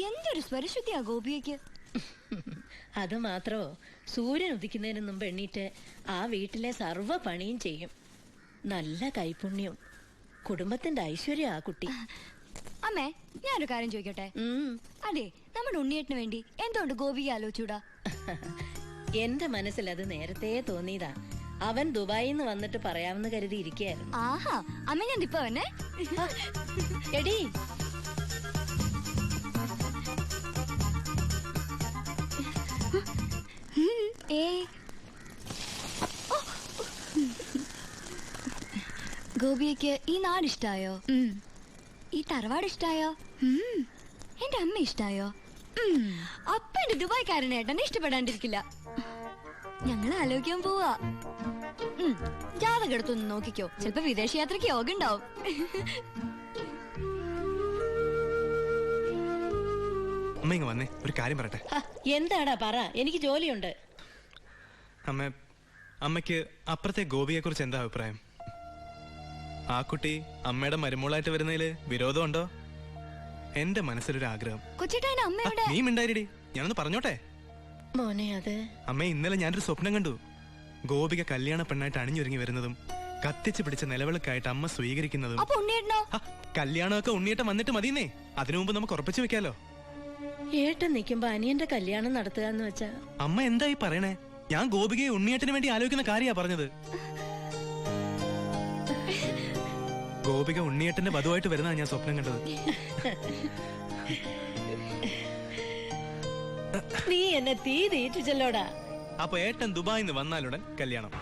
എന്തൊരു സ്വരശുദ്ധിയാ ഗോപിയയ്ക്ക്. അത് മാത്രോ, സൂര്യൻ ഉദിക്കുന്നതിന് മുമ്പ് എണ്ണീറ്റ് ആ വീട്ടിലെ സർവ്വ പണിയും ചെയ്യും. നല്ല കൈപുണ്യം, കുടുംബത്തിന്റെ ഐശ്വര്യം ആ കുട്ടി. അമ്മേ, ഞാനൊരു കാര്യം ചോദിക്കട്ടെ? അതെ, നമ്മുടെ ഉണ്ണിയേട്ടന് വേണ്ടി എന്തുകൊണ്ട് ഗോപിക ആലോചിച്ചൂടാ? എന്റെ മനസ്സിൽ അത് നേരത്തെ തോന്നിയതാ. അവൻ ദുബായിൽ നിന്ന് വന്നിട്ട് പറയാമെന്ന് കരുതി ഇരിക്കുകയായിരുന്നു. ആഹാ, അമ്മ ഞാൻ ഇപ്പൊ വന്നെ. എടി, ഗോപിയയ്ക്ക് ഈ നാട് ഇഷ്ടായോ? ഈ തറവാട് ഇഷ്ടായോ? എന്റെ അമ്മ ഇഷ്ടായോ? അപ്പ എന്റെ ദുബായ്ക്കാരനേട്ടനെ ഇഷ്ടപ്പെടാണ്ടിരിക്കില്ല. ഞങ്ങൾ ആലോചിക്കാൻ പോവാ. ജാതകം എടുത്തൊന്ന് നോക്കിക്കോ, ചിലപ്പോ വിദേശ യാത്രക്ക് യോഗ ഉണ്ടാവും. വന്നേ, ഒരു കാര്യം പറയട്ടെ. എന്താടാ പറ, എനിക്ക് ജോലിയുണ്ട്. അമ്മയ്ക്ക് അപ്പുറത്തെ ഗോപിയെ കുറിച്ച് എന്താ അഭിപ്രായം? ആ കുട്ടി അമ്മയുടെ മരുമോളായിട്ട് വരുന്നതില് വിരോധമുണ്ടോ? എന്റെ മനസ്സിലൊരു ആഗ്രഹം. നീ മിണ്ടായിരടി, ഞാനൊന്ന് പറഞ്ഞോട്ടെ. മോനെ, അത് അമ്മ, ഇന്നലെ ഞാനൊരു സ്വപ്നം കണ്ടു. ഗോപിക കല്യാണ പെണ്ണായിട്ട് അണിഞ്ഞൊരുങ്ങി വരുന്നതും കത്തിച്ച് പിടിച്ച നിലവിളക്കായിട്ട് അമ്മ സ്വീകരിക്കുന്നതും. കല്യാണമൊക്കെ ഉണ്ണിയേട്ടൻ വന്നിട്ട് മതിയെന്നേ, അതിനു മുമ്പ് നമുക്ക് ഉറപ്പിച്ചു വെക്കാലോ. ഏട്ടൻ നിൽക്കുമ്പോ അനിയന്റെ കല്യാണം നടത്തുക എന്ന് വെച്ചാ അമ്മ എന്തായി പറയണേ? ഞാൻ ഗോപികയെ ഉണ്ണിയേട്ടന് വേണ്ടി ആലോചിക്കുന്ന കാര്യാ പറഞ്ഞത്. ഗോപിക ഉണ്ണിയേട്ടന്റെ വധുവായിട്ട് വരുന്നതാണ് ഞാൻ സ്വപ്നം കണ്ടത്. നീ എന്നെ തീ തീറ്റിച്ചല്ലോടാ. അപ്പൊ ഏട്ടൻ ദുബായിൽ നിന്ന് വന്നാലുടൻ കല്യാണം.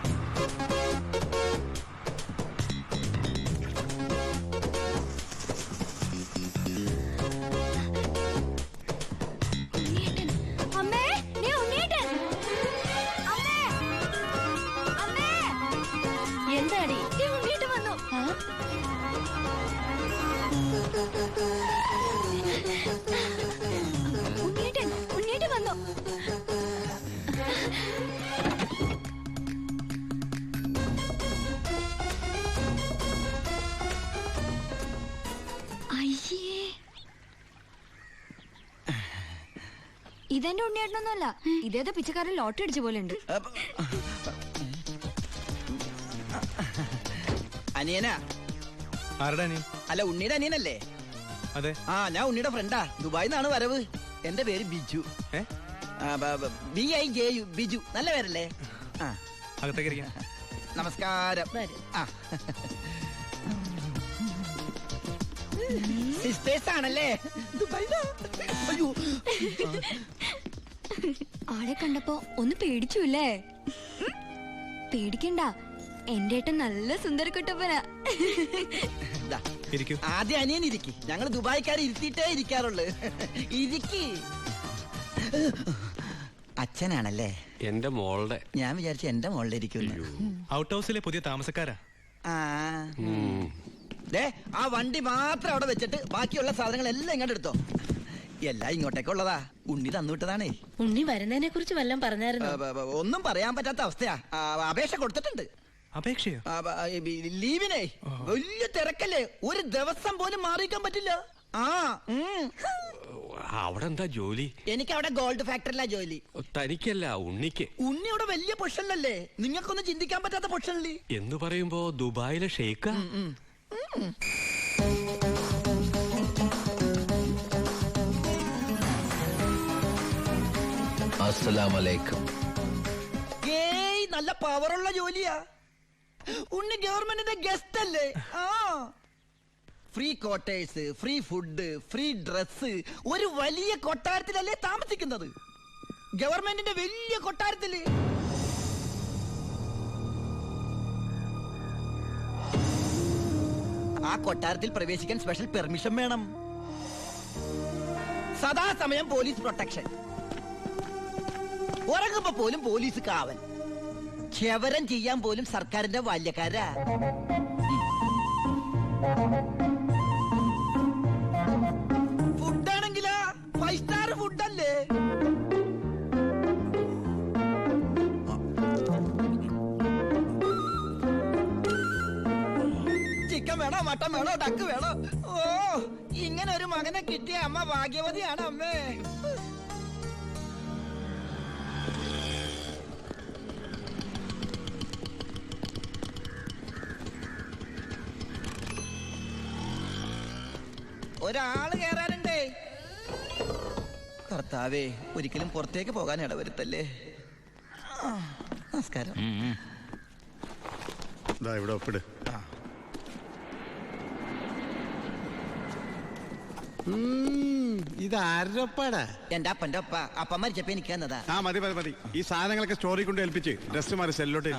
എന്താടി? ഉണ്ണിയേട്ടൻ വന്നു. അയ്യേ, ഇതെന്റെ ഉണ്ണിയേട്ടനൊന്നുമല്ല. ഇതേതോ പിച്ചക്കാരൻ ലോട്ടറി അടിച്ച പോലെ ഉണ്ട്. അനിയനാ? ആരുടെ അനിയൻ? അല്ല, ഉണ്ണിയുടെ അനിയനല്ലേ? അതെ. ആ, ഞാൻ ഉണ്ണിയുടെ ഫ്രണ്ടാ. ദുബായിൽ നിന്നാണ് വരവ്. എന്റെ പേര് ബിജു. BIJU, ബിജു. നല്ല പേരല്ലേ? അകത്തേക്ക്. നമസ്കാരം. സിസ്റ്റേഴ്സ് ആണല്ലേ? അയ്യോ, ആളെ കണ്ടപ്പോ ഒന്ന് പേടിച്ചുല്ലേ? പേടിക്കണ്ട, എന്റെ ഏട്ടൻ നല്ല സുന്ദരക്കുട്ടപ്പനാ. ആദ്യം അനിയൻ ഇരിക്കി. ഞങ്ങൾ ദുബായിക്കാരെ ഇരുത്തിയിട്ടേ ഇരിക്കാറുള്ളു. ഇരിക്കി. അച്ഛനാണല്ലേ? എന്റെ മോളുടെ. ഞാൻ വിചാരിച്ച എന്റെ മോളുടെ ഇരിക്കുന്നു. ഔട്ട് ഹൗസിലെ പുതിയ താമസക്കാരാ. ആ വണ്ടി മാത്രം അവിടെ വെച്ചിട്ട് ബാക്കിയുള്ള സാധനങ്ങളെല്ലാം ഇങ്ങോട്ട് എടുത്തോ. എല്ലാം ഇങ്ങോട്ടേക്കുള്ളതാ. ഉണ്ണി തന്നുവിട്ടതാണേ. ഉണ്ണി വരുന്നതിനെ കുറിച്ച് വല്ലതും പറഞ്ഞായിരുന്നു? ഒന്നും പറയാൻ പറ്റാത്ത അവസ്ഥയാ. അപേക്ഷ കൊടുത്തിട്ടുണ്ട്. അപേക്ഷയോ? ലീവിനെ. വലിയ തിരക്കല്ലേ, ഒരു ദിവസം പോലും മാറിയിക്കാൻ പറ്റില്ല. അവിടെ എന്താ ജോലി? എനിക്ക് അവിടെ ഗോൾഡ് ഫാക്ടറിയിലാ ജോലി. തനിക്കല്ല, ഉണ്ണിക്ക്. ഉണ്ണി അവിടെ വലിയ പൊസിഷനിലല്ലേ? നിങ്ങൾക്കൊന്നും ചിന്തിക്കാൻ പറ്റാത്ത പൊസിഷനില്ലേ എന്ന് പറയുമ്പോ ദുബായിലെ ഷെയ്ക്കാ. അസ്സലാമലൈക്കും. ഏയ്, നല്ല പവറുള്ള ജോലിയാ. ഉണ്ണി ഗവൺമെന്റിന്റെ ഗസ്റ്റ് അല്ലേ? Free quarters, free food, free dress. ഒരു വലിയ കൊട്ടാരത്തിലല്ലേ താമസിക്കുന്നത്? ഗവൺമെന്റിന്റെ വലിയ കൊട്ടാരത്തില്. ആ കൊട്ടാരത്തിൽ പ്രവേശിക്കാൻ സ്പെഷ്യൽ പെർമിഷൻ വേണം. സദാസമയം പോലീസ് പ്രൊട്ടക്ഷൻ. ഉറങ്ങുമ്പോ പോലും പോലീസ് കാവൽ. ക്ഷവരം ചെയ്യാൻ പോലും സർക്കാരിന്റെ ബാല്യക്കാരാ. ഫുഡാണെങ്കിലാ 5 സ്റ്റാർ ഫുഡല്ലേ? ചിക്കൻ വേണോ, മട്ടൻ വേണോ, ഡക്ക് വേണോ? ഓ, ഇങ്ങനെ ഒരു മകനെ അങ്ങനെ കിട്ടിയ അമ്മ ഭാഗ്യവതിയാണ് അമ്മേ. ഒരാള് കേറാനുണ്ടേ. കർത്താവേ, ഒരിക്കലും പുറത്തേക്ക് പോകാൻ ഇടവരുത്തല്ലേ. നമസ്കാരം. ഇവിടെ ഒപ്പിട്. ഇത് ആരുടെ ഒപ്പാടാ? എന്റെ അപ്പന്റെ ഒപ്പ. അപ്പം മരിച്ചപ്പോ എനിക്ക് തന്നതാ. ആ മതി മതി മതി. ഈ സാധനങ്ങളൊക്കെ സ്റ്റോറി കൊണ്ട് ഏൽപ്പിച്ച് ഡ്രസ് മാറി സെല്ലോട്ട്.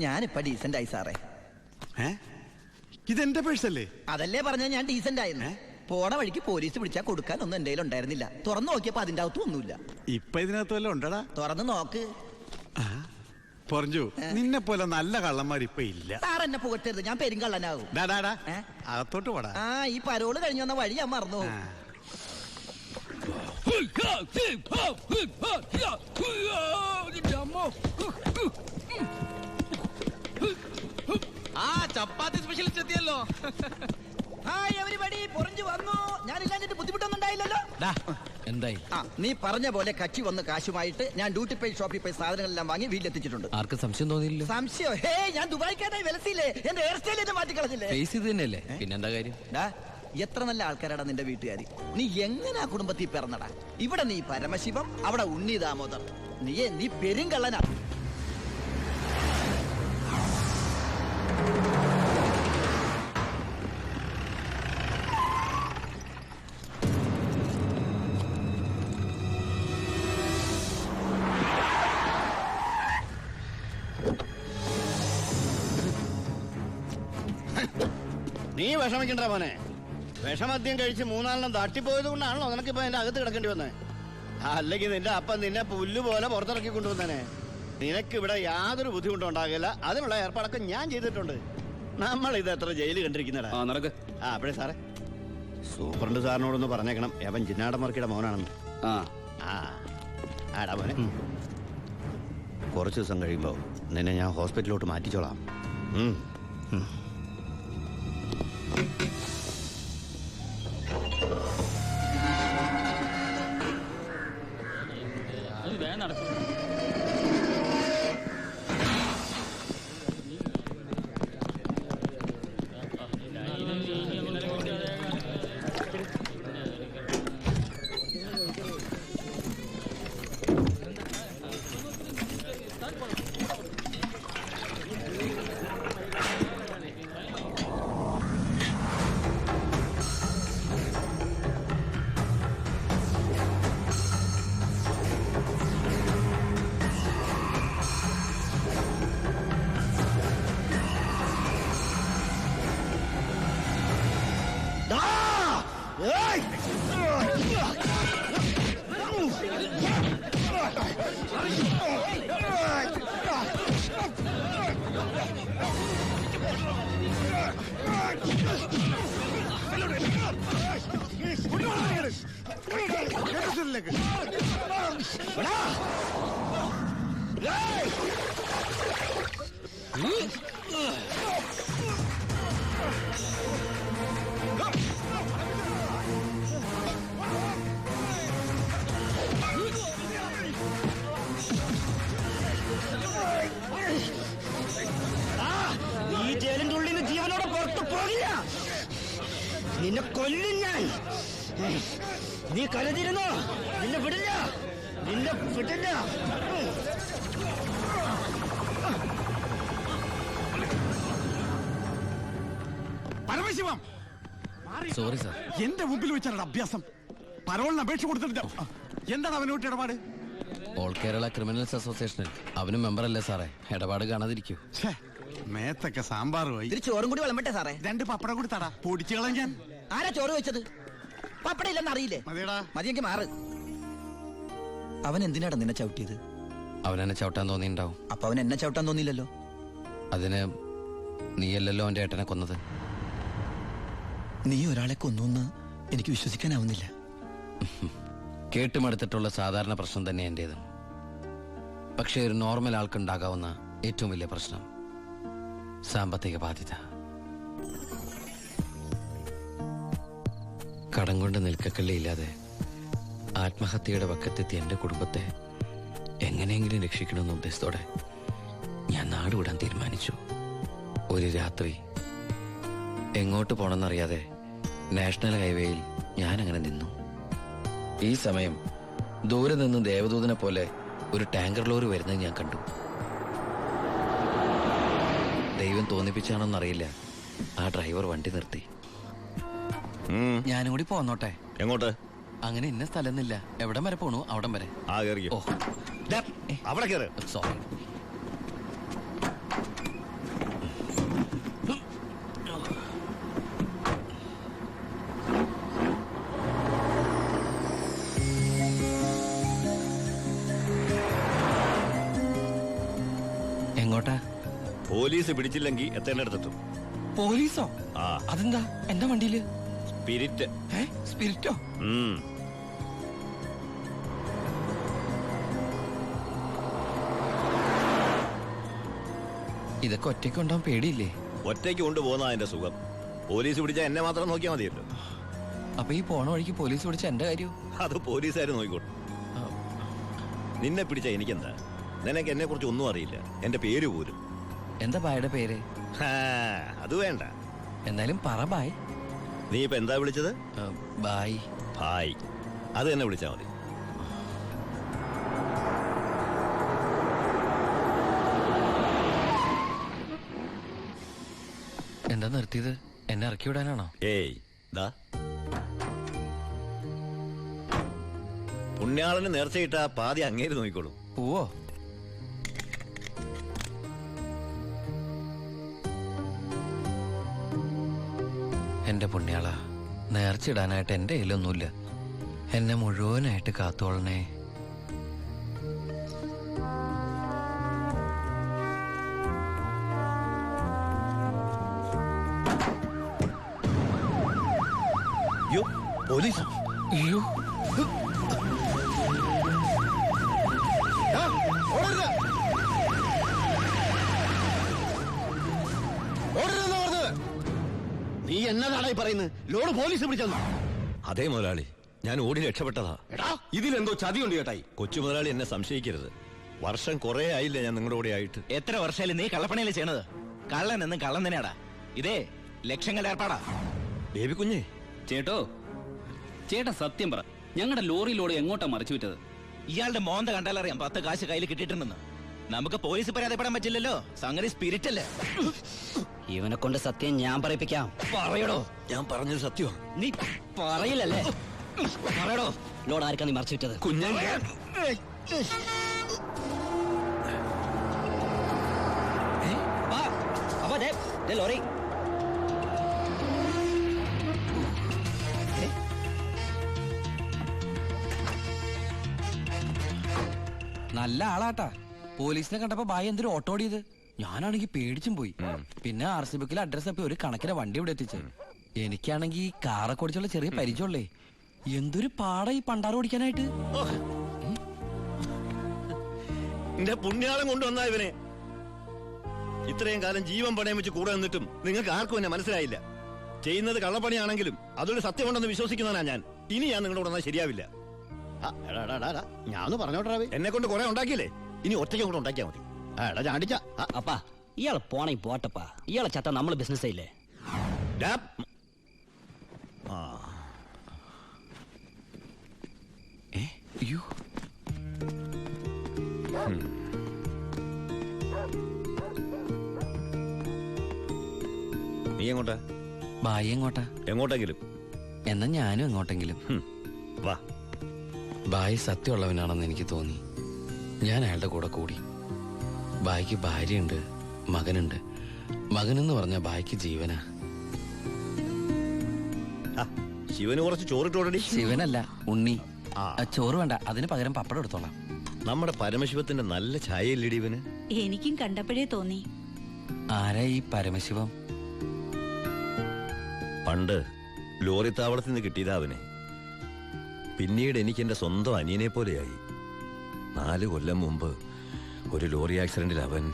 ഞാനിപ്പ ഡീസന്റ് ആയി സാറേ. ഇതെന്റെ പേഴ്സല്ലേ? അതല്ലേ പറഞ്ഞ ഞാൻ ഡീസന്റ് ആയിരുന്നു. പോണ വഴിക്ക് പോലീസ് പിടിച്ചാൽ കൊടുക്കാൻ ഒന്നും എന്റെ ഉണ്ടായിരുന്നില്ല. തുറന്നു നോക്കിയപ്പോ അതിന്റെ അകത്തും ഒന്നുമില്ല. ഇപ്പൊ ഇതിനകത്ത് വല്ലതും ഉണ്ടടാ? തുറന്നു നോക്ക്. പറഞ്ഞു, നിന്നെ പോലെ നല്ല കള്ളന്മാർ ഇപ്പൊ ഇല്ല. സാർ എന്നെ പുകട്ടരുത്, ഞാൻ പെരുങ്കള്ളനാകും. അകത്തോട്ട് പോടാ. ആ ഈ പരോള് കഴിഞ്ഞു വന്ന വഴി ഞാൻ മറന്നു. ആ ചപ്പാത്തി സ്പെഷ്യലിസ്റ്റ് എത്തിയല്ലോ. ഹായ് എവരിബഡി, പൊറിഞ്ഞു വന്നു. ഞാനില്ലാഞ്ഞിട്ട് ബുദ്ധിമുട്ടൊന്നുണ്ടായില്ലല്ലോ. എന്തായി? ആ നീ പറഞ്ഞ പോലെ കക്ഷി വന്ന് കാശുമായിട്ട് ഞാൻ ഡ്യൂട്ടി പെയ്ഡ് ഷോപ്പിൽ പോയി സാധനങ്ങളെല്ലാം വാങ്ങി വീട്ടിലെത്തിച്ചിട്ടുണ്ട്. ആർക്കും സംശയം തോന്നിയില്ല? സംശയം? ഹേ, ഞാൻ ദുബായിക്കാരായി വിലസില്ലേ. എന്റെ ഹെയർ സ്റ്റൈൽ എന്നെ മാറ്റിക്കളഞ്ഞില്ലേ. ഫേസ് ഇത് തന്നെയല്ലേ, പിന്നെന്താ കാര്യം? എത്ര നല്ല ആൾക്കാരാടാ നിന്റെ വീട്ടുകാരി. നീ എങ്ങനെ കുടുംബത്തിൽ പിറന്നടാ? ഇവിടെ നീ പരമശിവം, അവിടെ ഉണ്ണി ദാമോദർ. നീ പെരുങ്കള്ളനാ. നീ വിഷമിക്കണ്ട മോനെ. വിഷമദ്യം കഴിച്ച് 3-4 തട്ടിപ്പോയത് കൊണ്ടാണല്ലോ നിനക്കിപ്പോ എന്റെ അകത്ത് കിടക്കേണ്ടി വന്നേ. അല്ലെങ്കിൽ നിന്റെ അപ്പൻ നിന്നെ പുല്ല് പോലെ പുറത്തിറക്കി കൊണ്ടുവന്നേനെ. നിനക്ക് ഇവിടെ യാതൊരു ബുദ്ധിമുട്ടും ഉണ്ടാകില്ല. അതിനുള്ള ഏർപ്പാടൊക്കെ ഞാൻ ചെയ്തിട്ടുണ്ട്. നമ്മൾ ഇത് എത്ര ജയില് കണ്ടിരിക്കുന്നടാ. അപ്പഴേ സാറേ, സൂപ്രണ്ട് സാറിനോടൊന്ന് പറഞ്ഞേക്കണം, അവൻ ജിന്നാടമർക്കിയുടെ മോനാണെന്ന്. ആടാ മോനെ, കുറച്ച് ദിവസം കഴിയുമ്പോ നിന്നെ ഞാൻ ഹോസ്പിറ്റലിലോട്ട് മാറ്റിച്ചോളാം. ഈ ജയിലിന്റെ ഉള്ളിൽ നിന്ന് ജീവനോടെ പുറത്തു പോകില്ല. നിന്നെ കൊല്ലും ഞാൻ. നീ കരുതിരുന്നോ? നിന്നെ വിടില്ല, നിന്നെ വിടില്ല. Paramasivam, sorry sir. എന്റെ മുമ്പിൽ വെച്ചാണ് അഭ്യാസം. പരോളിന് അപേക്ഷ കൊടുത്തിട്ടില്ല. എന്താണ് അവനോട്ട് ഇടപാട്? ഓൾ കേരള ക്രിമിനൽസ് അസോസിയേഷനിൽ അവനും മെമ്പറല്ലേ സാറേ. ഇടപാട് കാണാതിരിക്കൂ. മേത്തൊക്കെ സാമ്പാർ പോയി. ഇതിൽ ചോറും കൂടി വിളമ്പട്ടെ സാറേ? 2 പപ്പടം കൂടി തടാ, പൊടിച്ചു കളഞ്ഞാൻ. ആരാ ചോറ് വെച്ചത്? പപ്പടം ഇല്ലെന്ന് അറിയില്ലേ? മതിയെങ്കിൽ മാറ്. അവൻ എന്തിനാടാ നിന്നെ ചവിട്ടിയത്? അവനെന്നെ ചവിട്ടാൻ തോന്നിണ്ടാവും. അപ്പൊ അവൻ എന്നെ ചവിട്ടാൻ തോന്നിയില്ലല്ലോ. അതിന് നീയല്ലല്ലോ അവന്റെ ഏട്ടനെ കൊന്നത്. നീ ഒരാളെ കൊന്നു എനിക്ക് വിശ്വസിക്കാനാവുന്നില്ല. കേട്ടുമടുത്തിട്ടുള്ള സാധാരണ പ്രശ്നം തന്നെ എന്റേതും. പക്ഷേ ഒരു നോർമൽ ആൾക്കുണ്ടാകാവുന്ന ഏറ്റവും വലിയ പ്രശ്നം സാമ്പത്തിക ബാധ്യത. കടം കൊണ്ട് നിൽക്കക്കള്ളിയില്ലാതെ ആത്മഹത്യയുടെ പക്കത്തെത്തി എൻ്റെ കുടുംബത്തെ എങ്ങനെയെങ്കിലും രക്ഷിക്കണമെന്ന ഉദ്ദേശത്തോടെ ഞാൻ നാട് വിടാൻ തീരുമാനിച്ചു. ഒരു രാത്രി എങ്ങോട്ട് പോകണമെന്നറിയാതെ നാഷണൽ ഹൈവേയിൽ ഞാൻ അങ്ങനെ നിന്നു. ഈ സമയം ദൂരെ നിന്ന് ദേവദൂതനെ പോലെ ഒരു ടാങ്കർ ലോറി വരുന്നത് ഞാൻ കണ്ടു. ദൈവം തോന്നിപ്പിച്ചാണോന്നറിയില്ല, ആ ഡ്രൈവർ വണ്ടി നിർത്തി. ഞാനും കൂടി പോന്നോട്ടെ? എങ്ങോട്ട്? അങ്ങനെ ഇന്ന സ്ഥലമൊന്നുമില്ല, എവിടം വരെ പോണു അവിടം വരെ. ഓ അവിടെ കയറ്. സോറി. എങ്ങോട്ടാ? പോലീസ് പിടിച്ചില്ലെങ്കിൽ എത്തേണ്ടടുത്തെത്തും. പോലീസോ? ആ. അതെന്താ എന്റെ വണ്ടിയില്? സ്പിരിറ്റ്. സ്പിരിറ്റോ? ഇതൊക്കെ ഒറ്റയ്ക്ക് ഉണ്ടാവാൻ പേടിയില്ലേ? ഒറ്റയ്ക്ക് കൊണ്ടുപോകുന്ന അതിന്റെ സുഖം. പോലീസ് പിടിച്ചാൽ എന്നെ മാത്രം നോക്കിയാൽ മതിയല്ലോ. അപ്പൊ ഈ പോണ വഴിക്ക് പോലീസ് പിടിച്ച എന്റെ കാര്യം? അത് പോലീസുകാർ നോക്കിക്കോട്ടെ. നിന്നെ പിടിച്ച എനിക്കെന്താ? നിനക്ക് എന്നെ കുറിച്ച് ഒന്നും അറിയില്ല, എന്റെ പേര് പോലും. എന്താ ബായുടെ പേര്? അത് വേണ്ട, എന്നാലും പറ ബായ്. നീ ഇപ്പൊ എന്താ വിളിച്ചത്? ബായ്. ബായ്, അത് തന്നെ വിളിച്ചാ മതി. എന്താ നിർത്തിയത്? എന്നെ ഇറക്കി വിടാനാണോ? ഏയ് ദാ പുണ്യാളന് നേർച്ചയിട്ട പാതി അങ്ങേര് നോക്കിക്കോളൂ. പോവോ? എന്റെ പുണ്യാള, നേർച്ചിടാനായിട്ട് എന്റെ കയ്യിലൊന്നുമില്ല. എന്നെ മുഴുവനായിട്ട് കാത്തോളണേ. പോലീസ്. അയ്യോ, നീ എന്നതാണോ പറയുന്നത്? ലോഡ് പോലീസ് പിടിച്ചെന്നു. അതേ മുതലാളി, ഞാൻ ഓടി രക്ഷപ്പെട്ടതാ. ഇതിലെന്തോ ചതിയുണ്ട് ചേട്ടായി. കൊച്ചു മുതലാളി എന്നെ സംശയിക്കരുത്. വർഷം കുറെ ആയില്ലേ ഞാൻ നിങ്ങളുടെ കൂടെ ആയിട്ട്. എത്ര വർഷമായാലും നീ കള്ളപ്പണിയല്ലേ ചെയ്യണത്? കള്ളൻ എന്നും കള്ളൻ തന്നെയാടാ. ഇതേ ലക്ഷങ്ങളുടെ ഏർപ്പാടാ. ബേബി കുഞ്ഞേ. ചേട്ടോ, ചേട്ടാ സത്യം പറ, ഞങ്ങളുടെ ലോറിയിലൂടെ എങ്ങോട്ടാ മറിച്ചു വിറ്റത്? ഇയാളുടെ മോന്ത കണ്ടാലറിയാം 10 കാശ് കയ്യിൽ കിട്ടിയിട്ടുണ്ടെന്ന്. നമുക്ക് പോലീസ് പരാതിപ്പെടാൻ പറ്റില്ലല്ലോ, സംഗതി സ്പിരിറ്റ് അല്ലേ. ഇവനെ കൊണ്ട് സത്യം ഞാൻ പറയിപ്പിക്കാം. പറയടോ. ഞാൻ പറഞ്ഞത് സത്യമാണ്. നീ പറയില്ലല്ലേ? പറയടോ. ലോഡ് ആർക്കാ നീ മറിച്ചു വിറ്റത്? കുഞ്ഞേ, ലോറി നല്ല ആളാട്ടാ. പോലീസിനെ കണ്ടപ്പോ ബായ് എന്തൊരു ഓട്ടോ ഓടിയത്. ഞാനാണെങ്കി പേടിച്ചും പോയി. പിന്നെ RC ബുക്കിൽ അഡ്രസ് തപ്പി ഒരു കണക്കിന് വണ്ടി ഇവിടെ എത്തിച്ചു. എനിക്കാണെങ്കി കാറൊക്കെ ഓടിച്ചുള്ള ചെറിയ പരിചയമുള്ളേ. എന്തൊരു പാടാ ഈ പണ്ടാറ് ഓടിക്കാനായിട്ട്. എന്റെ പുണ്യാളം കൊണ്ടുവന്നാ ഇവനെ. ഇത്രയും കാലം ജീവൻ പണയം വെച്ച് കൂടെ നിന്നിട്ടും നിങ്ങൾക്ക് ആർക്കും എന്നെ മനസ്സിലായില്ല. ചെയ്യുന്നത് കള്ളപ്പണിയാണെങ്കിലും അതൊരു സത്യമുണ്ടെന്ന് വിശ്വസിക്കുന്നവനാ ഞാൻ. ഇനി ഞാൻ നിങ്ങളുടെ കൂടെ ശരിയാവില്ല. ഞാൻ പറഞ്ഞോട്ടെ, എന്നെ കൊണ്ട് കുറെ ഉണ്ടാക്കിയില്ലേ, ഇനി ഒറ്റയ്ക്ക് കൂടെ ഉണ്ടാക്കിയാ മതി. ചാണ്ടിച്ച അപ്പാ, ഇയാളെ പോണേ പോട്ടപ്പാ. ഇയാളെ ചത്ത നമ്മള് ബിസിനസ് ഇല്ലേ? അയ്യോ, നീ എങ്ങോട്ടാ? ബായ് എങ്ങോട്ടാ? എങ്ങോട്ടെങ്കിലും. എന്നാ ഞാനും എങ്ങോട്ടെങ്കിലും. വാ. ബായ് സത്യമുള്ളവനാണെന്ന് എനിക്ക് തോന്നി. ഞാൻ അയാളുടെ കൂടെ കൂടി. ബായ്ക്ക് ഭാര്യയുണ്ട്, മകനുണ്ട്. മകനെന്ന് പറഞ്ഞ ബായ്ക്ക് ജീവനാ. ശിവന് കുറച്ച് ചോറിട്ടോടി. ശിവനല്ല, ഉണ്ണി. ചോറ് വേണ്ട, അതിന് പകരം പപ്പടം എടുത്തോളാം. നമ്മുടെ പരമശിവത്തിന്റെ നല്ല ഛായയില്ലടി ഇവന്. എനിക്കും കണ്ടപ്പോഴേ തോന്നി. ആരാ ഈ പരമശിവം? പണ്ട് ലോറി താവളത്തിൽ നിന്ന് കിട്ടിയതാ അവനെ. പിന്നീട് എനിക്ക് എന്റെ സ്വന്തം അനിയനെ പോലെയായി. 4 കൊല്ലം മുമ്പ് ഒരു ലോറി ആക്സിഡന്റിൽ അവൻ.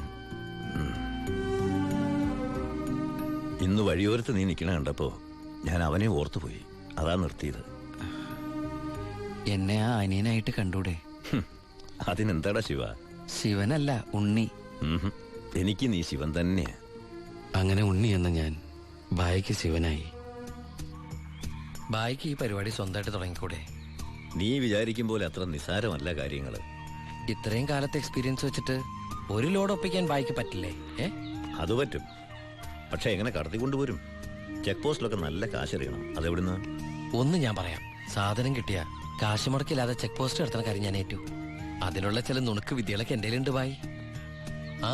ഇന്ന് വഴിയോരത്ത് നീ നിൽക്കണ കണ്ടപ്പോ ഞാൻ അവനെ ഓർത്തുപോയി. അതാ നിർത്തിയത്. എന്നെ ആ അനിയനായിട്ട് കണ്ടൂടെ? അതിനെന്താടാ ശിവ? ശിവനല്ല, ഉണ്ണി. എനിക്ക് നീ ശിവൻ തന്നെയാ. അങ്ങനെ ഉണ്ണി എന്ന ഞാൻ ബായിക്ക് ശിവനായി. ബായിക്ക് ഈ പരിപാടി സ്വന്തമായിട്ട് തുടങ്ങിക്കൂടെ? നീ വിചാരിക്കും പോലെ അത്ര നിസാരമല്ല കാര്യങ്ങള്. ഇത്രയും കാലത്തെ എക്സ്പീരിയൻസ് വെച്ചിട്ട് ഒരു ലോഡ് ഒപ്പിക്കാൻ ബായിക്ക് പറ്റില്ലേ? അത് പറ്റും, പക്ഷെ എങ്ങനെ കടത്തിക്കൊണ്ടുപോരും? ചെക്ക് പോസ്റ്റിലൊക്കെ നല്ല കാശറിയണം. അതെവിടുന്ന്? ഒന്ന് ഞാൻ പറയാം. സാധനം കിട്ടിയ കാശ് മുടക്കില്ലാതെ ചെക്ക് പോസ്റ്റ് നടത്തുന്ന കാര്യം ഞാൻ ഏറ്റു. അതിനുള്ള ചില നുണുക്ക് വിദ്യകളൊക്കെ എൻ്റെ ഉണ്ട് ബായി. ആ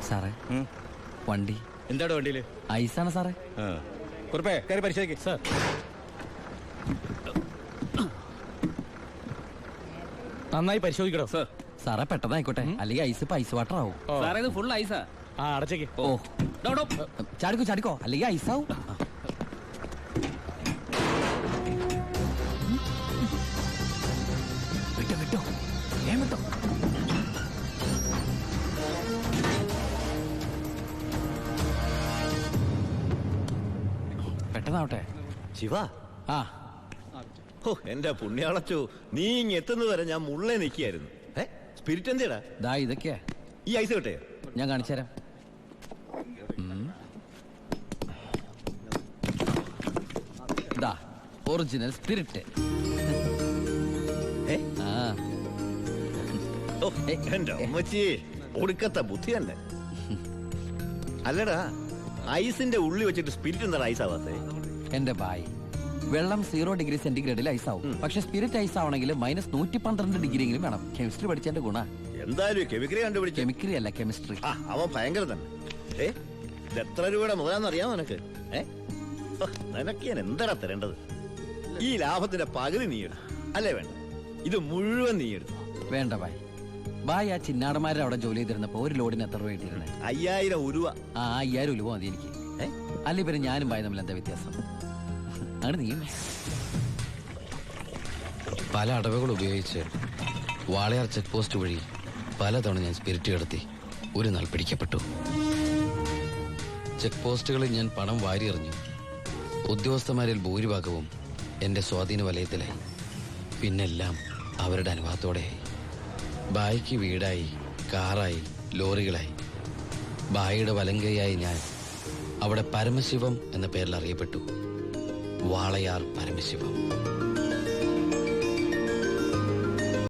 സാറേ, വണ്ടി എന്താടോ വണ്ടിയില്? ഐസാണ് സാറേ. കുറിപ്പേ കയറി പരിശോധിക്കും സാർ. നന്നായി പരിശോധിക്കണോ സാർ? സാറേ പെട്ടെന്നായിക്കോട്ടെ, അല്ലെങ്കിൽ ഐസ് ഇപ്പൊ ഐസ് വാട്ടർ ആവും. സാറേ ഇത് ഫുൾ ഐസാ. ആ അടച്ചേക്ക്. ഓ ചാടിക്കോ ചാടിക്കോ, അല്ലെങ്കിൽ ഐസാവും. വിട്ടോ വിട്ടോ, വേഗം വിട്ടോ. പെട്ടെന്നാവട്ടെ. ശിവ, ആ ഓ എന്റെ പുണ്യാളച്ചോ, നീ ഇങ്ങ് എത്തുന്നത് വരെ ഞാൻ മുള്ളേ നിൽക്കായിരുന്നു. സ്പിരിറ്റ് എന്തിടാ? ദാ ഇതൊക്കെയാ. ഈ ഐസ് കിട്ടേ? ഞാൻ കാണിച്ചുതരാം. ദാ ഒറിജിനൽ സ്പിരിറ്റ്. എന്റെ അമ്മച്ചി, ഒടുക്കത്തെ ബുദ്ധിയല്ലേ. അല്ലടാ, ഐസിന്റെ ഉള്ളി വെച്ചിട്ട് സ്പിരിറ്റ് എന്താ ഐസ് ആവാത്തേ? എന്റെ ബായ്, വെള്ളം 0 ഡിഗ്രി സെന്റിഗ്രേഡിൽ ഐസ് ആവും. പക്ഷെ സ്പിരിറ്റ് ഐസ് ആവണമെങ്കിൽ -112 ഡിഗ്രിയെങ്കിലും വേണം. കെമിസ്ട്രി പഠിച്ചതിന്റെ ഗുണ. എന്തായാലും കെമിക്കറി കണ്ടുപിടിച്ചു. കെമിക്കറി അല്ല, കെമിസ്ട്രി. അവൻ ഭയങ്കര തന്നെ. ഇത് എത്ര രൂപയുടെ മുതലാന്ന് അറിയാമോ നിനക്ക്? നിനക്ക് ഞാൻ എന്താടാ തരേണ്ടത്? ഈ ലാഭത്തിന്റെ പകുതി നീ എടുത്തു അല്ലേ? വേണ്ട, ഇത് മുഴുവൻ നീ എടുത്തു. വേണ്ട ബായ്. ബായ് ആ ചിന്നാടന്മാരുടെ അവിടെ ജോലി ചെയ്തിരുന്നപ്പോ ഒരു ലോഡിന് എത്ര രൂപ കിട്ടിയിരുന്നത്? 5000 ഉരുവ. ആ 5000 രൂപ മതി എനിക്ക്. അല്ലെ പിന്നെ ഞാനും ബായ് തമ്മിൽ എന്താ വ്യത്യാസം? അങ്ങനെ നീ പല അടവുകൾ ഉപയോഗിച്ച് വാളയാർ ചെക്ക് പോസ്റ്റ് വഴി പലതവണ ഞാൻ സ്പിരിറ്റ് കടത്തി. ഒരു നാൾ പിടിക്കപ്പെട്ടു. ചെക്ക് പോസ്റ്റുകളിൽ ഞാൻ പണം വാരിയെറിഞ്ഞു. ഉദ്യോഗസ്ഥന്മാരിൽ ഭൂരിഭാഗവും എന്റെ സ്വാധീന വലയത്തിലായി. പിന്നെല്ലാം അവരുടെ അനുഭവത്തോടെയായി. ബായിക്ക് വീടായി, കാറായി, ലോറികളായി. ബായിയുടെ വലങ്കയായി ഞാൻ അവിടെ പരമശിവം എന്ന പേരിൽ അറിയപ്പെട്ടു. വാളയാർ പരമശിവം.